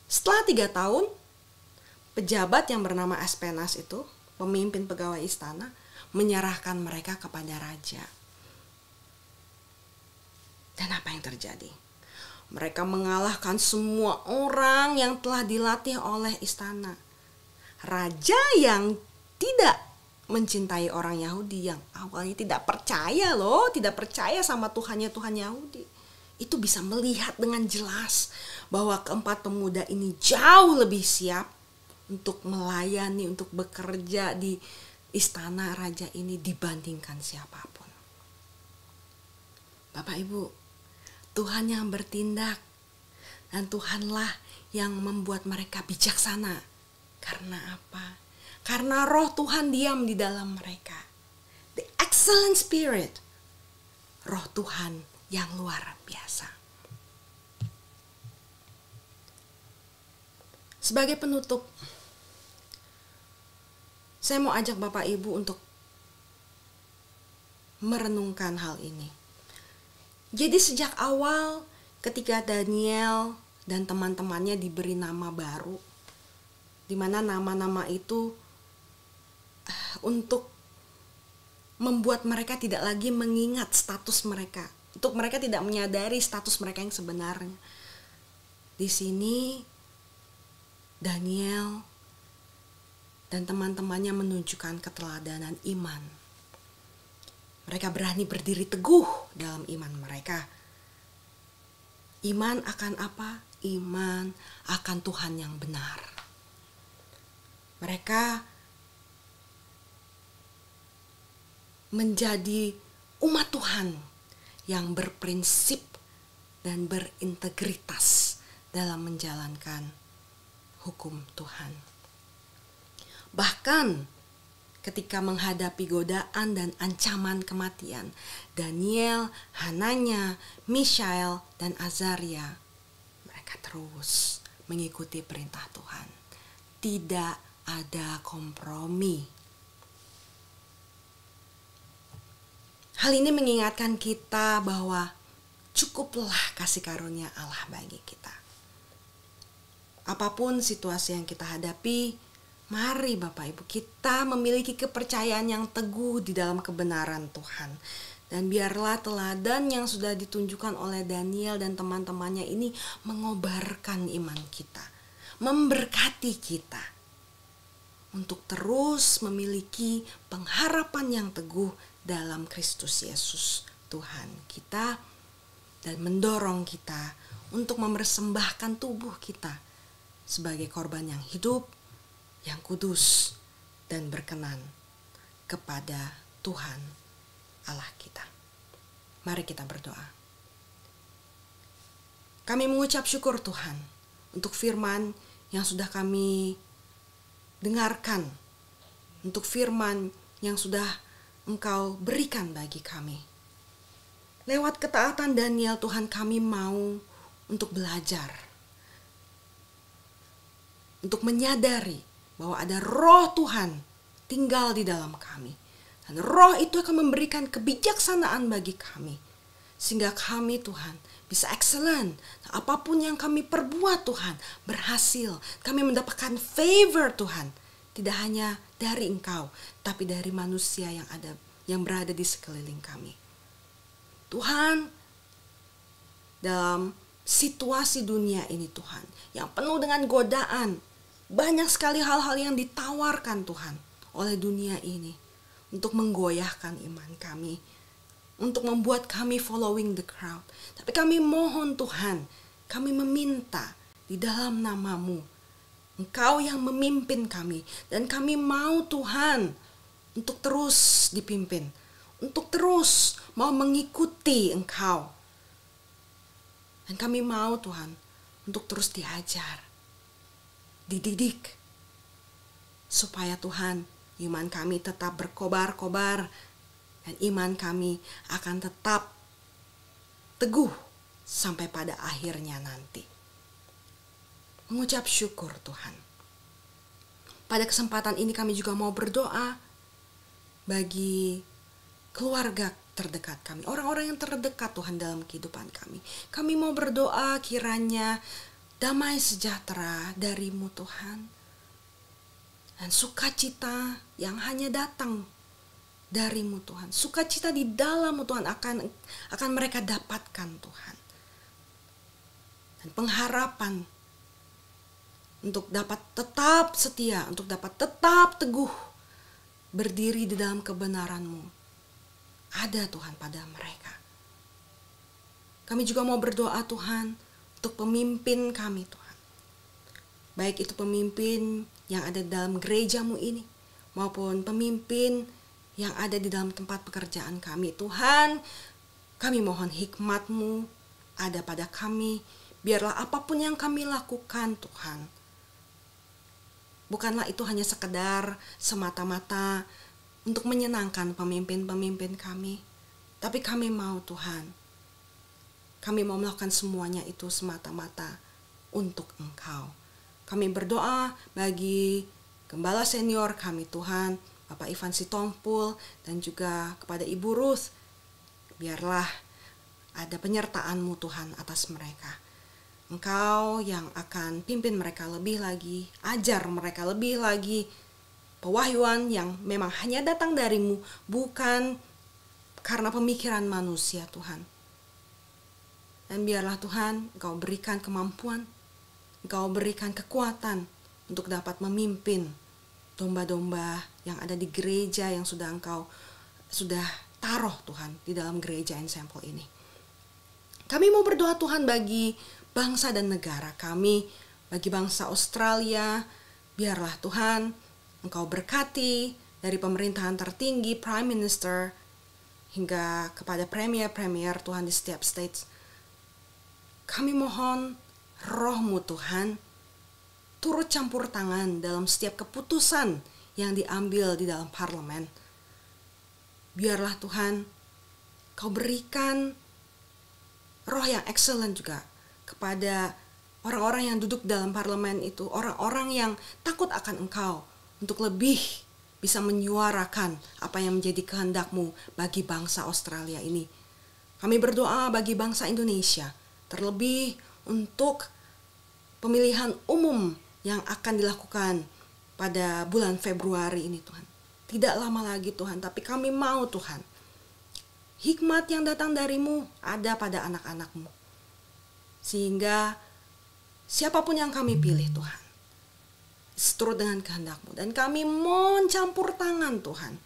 Setelah 3 tahun, pejabat yang bernama Aspenas itu, pemimpin pegawai istana, menyerahkan mereka kepada raja. Dan apa yang terjadi? Mereka mengalahkan semua orang yang telah dilatih oleh istana. Raja yang tidak mencintai orang Yahudi, yang awalnya tidak percaya sama Tuhan Yahudi, itu bisa melihat dengan jelas bahwa keempat pemuda ini jauh lebih siap untuk melayani, untuk bekerja di istana raja ini dibandingkan siapapun. Bapak Ibu, Tuhan yang bertindak, dan Tuhanlah yang membuat mereka bijaksana. Karena apa? Karena roh Tuhan diam di dalam mereka. The excellent spirit. Roh Tuhan yang luar biasa. Sebagai penutup, saya mau ajak Bapak Ibu untuk merenungkan hal ini. Jadi sejak awal ketika Daniel dan teman-temannya diberi nama baru, di mana nama-nama itu untuk membuat mereka tidak lagi mengingat status mereka, untuk mereka tidak menyadari status mereka yang sebenarnya. Di sini Daniel dan teman-temannya menunjukkan keteladanan iman. Mereka berani berdiri teguh dalam iman mereka. Iman akan apa? Iman akan Tuhan yang benar. Mereka menjadi umat Tuhan yang berprinsip dan berintegritas dalam menjalankan hukum Tuhan. Bahkan ketika menghadapi godaan dan ancaman kematian, Daniel, Hananya, Mishael, dan Azaria, mereka terus mengikuti perintah Tuhan. Tidak ada kompromi. Hal ini mengingatkan kita bahwa cukuplah kasih karunia Allah bagi kita. Apapun situasi yang kita hadapi, mari Bapak Ibu kita memiliki kepercayaan yang teguh di dalam kebenaran Tuhan. Dan biarlah teladan yang sudah ditunjukkan oleh Daniel dan teman-temannya ini mengobarkan iman kita, memberkati kita untuk terus memiliki pengharapan yang teguh dalam Kristus Yesus Tuhan kita, dan mendorong kita untuk mempersembahkan tubuh kita sebagai korban yang hidup, yang kudus, dan berkenan kepada Tuhan Allah kita. Mari kita berdoa. Kami mengucap syukur Tuhan untuk firman yang sudah kami dengarkan, untuk firman yang sudah Engkau berikan bagi kami. Lewat ketaatan Daniel, Tuhan, kami mau untuk belajar, untuk menyadari bahwa ada roh Tuhan tinggal di dalam kami. Dan roh itu akan memberikan kebijaksanaan bagi kami. Sehingga kami Tuhan bisa excellent. Apapun yang kami perbuat Tuhan berhasil. Kami mendapatkan favor Tuhan. Tidak hanya dari Engkau, tapi dari manusia yang berada di sekeliling kami. Tuhan, dalam situasi dunia ini Tuhan, yang penuh dengan godaan, banyak sekali hal-hal yang ditawarkan Tuhan oleh dunia ini untuk menggoyahkan iman kami, untuk membuat kami following the crowd. Tapi kami mohon Tuhan, kami meminta di dalam nama-Mu, Engkau yang memimpin kami, dan kami mau Tuhan untuk terus dipimpin, untuk terus mau mengikuti Engkau. Dan kami mau Tuhan untuk terus diajar, dididik, supaya Tuhan iman kami tetap berkobar-kobar dan iman kami akan tetap teguh sampai pada akhirnya nanti. Mengucap syukur Tuhan. Pada kesempatan ini kami juga mau berdoa bagi keluarga terdekat kami, orang-orang yang terdekat Tuhan dalam kehidupan kami. Kami mau berdoa kiranya damai sejahtera dari-Mu Tuhan, dan sukacita yang hanya datang dari-Mu Tuhan, sukacita di dalam-Mu Tuhan akan mereka dapatkan Tuhan, dan pengharapan untuk dapat tetap setia, untuk dapat tetap teguh berdiri di dalam kebenaran-Mu ada Tuhan pada mereka. Kami juga mau berdoa Tuhan untuk pemimpin kami Tuhan, baik itu pemimpin yang ada dalam gereja-Mu ini, maupun pemimpin yang ada di dalam tempat pekerjaan kami. Tuhan, kami mohon hikmat-Mu ada pada kami. Biarlah apapun yang kami lakukan Tuhan, bukanlah itu hanya sekedar semata-mata untuk menyenangkan pemimpin-pemimpin kami. Tapi kami mau Tuhan, kami mau melakukan semuanya itu semata-mata untuk Engkau. Kami berdoa bagi gembala senior kami Tuhan, Bapak Ivan Sitompul, dan juga kepada Ibu Ruth. Biarlah ada penyertaan-Mu Tuhan atas mereka. Engkau yang akan pimpin mereka lebih lagi, ajar mereka lebih lagi pewahyuan yang memang hanya datang dari-Mu, bukan karena pemikiran manusia Tuhan. Dan biarlah Tuhan Engkau berikan kemampuan, Engkau berikan kekuatan untuk dapat memimpin domba-domba yang ada di gereja yang Engkau sudah taruh Tuhan di dalam gereja Ensemble ini. Kami mau berdoa Tuhan bagi bangsa dan negara kami, bagi bangsa Australia. Biarlah Tuhan Engkau berkati dari pemerintahan tertinggi, Prime Minister, hingga kepada Premier-Premier Tuhan di setiap states. Kami mohon Roh-Mu Tuhan turut campur tangan dalam setiap keputusan yang diambil di dalam parlemen. Biarlah Tuhan Kau berikan roh yang excellent juga kepada orang-orang yang duduk dalam parlemen itu, orang-orang yang takut akan Engkau, untuk lebih bisa menyuarakan apa yang menjadi kehendak-Mu bagi bangsa Australia ini. Kami berdoa bagi bangsa Indonesia, terlebih untuk pemilihan umum yang akan dilakukan pada bulan Februari ini Tuhan. Tidak lama lagi Tuhan, tapi kami mau Tuhan, hikmat yang datang dari-Mu ada pada anak-anak-Mu. Sehingga siapapun yang kami pilih Tuhan, seturut dengan kehendak-Mu. Dan kami mohon campur tangan Tuhan.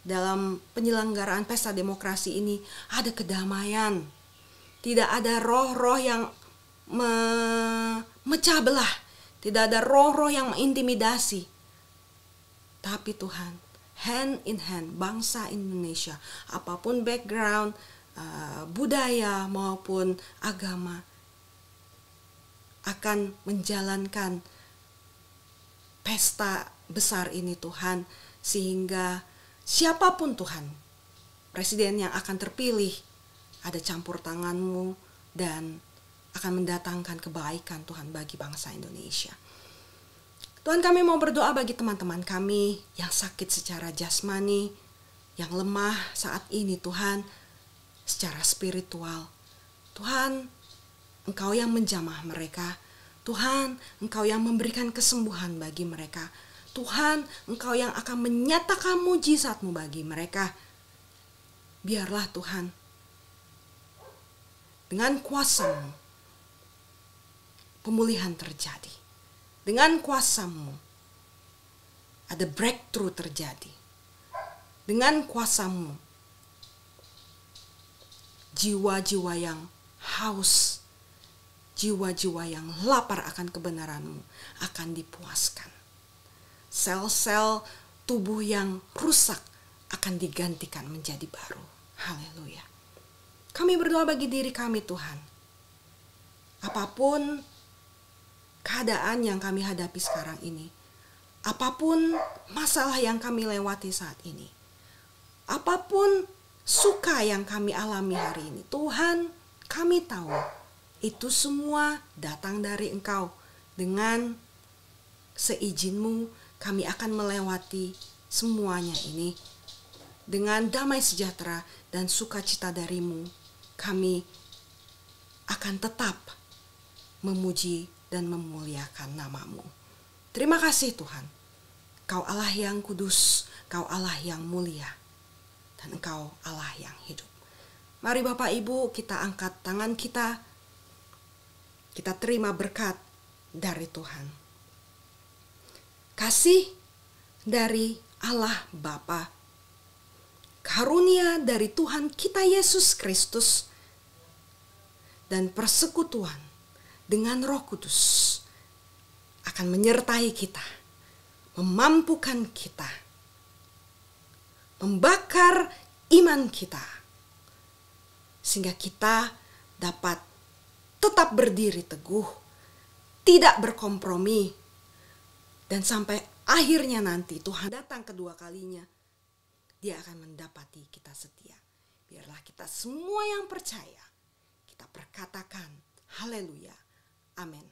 Dalam penyelenggaraan pesta demokrasi ini ada kedamaian. Tidak ada roh-roh yang memecah belah. Tidak ada roh-roh yang mengintimidasi. Tapi Tuhan, hand in hand, bangsa Indonesia, apapun background, budaya maupun agama, akan menjalankan pesta besar ini Tuhan, sehingga siapapun Tuhan, presiden yang akan terpilih, ada campur tangan-Mu dan akan mendatangkan kebaikan Tuhan bagi bangsa Indonesia. Tuhan, kami mau berdoa bagi teman-teman kami yang sakit secara jasmani, yang lemah saat ini Tuhan, secara spiritual. Tuhan, Engkau yang menjamah mereka. Tuhan, Engkau yang memberikan kesembuhan bagi mereka. Tuhan, Engkau yang akan menyatakan mujizat-Mu bagi mereka. Biarlah Tuhan, dengan kuasa-Mu, pemulihan terjadi. Dengan kuasa-Mu, ada breakthrough terjadi. Dengan kuasa-Mu, jiwa-jiwa yang haus, jiwa-jiwa yang lapar akan kebenaran-Mu akan dipuaskan. Sel-sel tubuh yang rusak akan digantikan menjadi baru. Haleluya. Kami berdoa bagi diri kami Tuhan. Apapun keadaan yang kami hadapi sekarang ini, apapun masalah yang kami lewati saat ini, apapun suka yang kami alami hari ini, Tuhan, kami tahu itu semua datang dari Engkau. Dengan seizin-Mu kami akan melewati semuanya ini. Dengan damai sejahtera dan sukacita dari-Mu, kami akan tetap memuji dan memuliakan nama-Mu. Terima kasih Tuhan. Kau Allah yang kudus, Kau Allah yang mulia, dan Engkau Allah yang hidup. Mari Bapak Ibu, kita angkat tangan kita. Kita terima berkat dari Tuhan. Kasih dari Allah Bapa, karunia dari Tuhan kita Yesus Kristus, dan persekutuan dengan Roh Kudus akan menyertai kita, memampukan kita, membakar iman kita, sehingga kita dapat tetap berdiri teguh, tidak berkompromi, dan sampai akhirnya nanti Tuhan datang kedua kalinya, Dia akan mendapati kita setia. Biarlah kita semua yang percaya, kita perkatakan, haleluya, amin.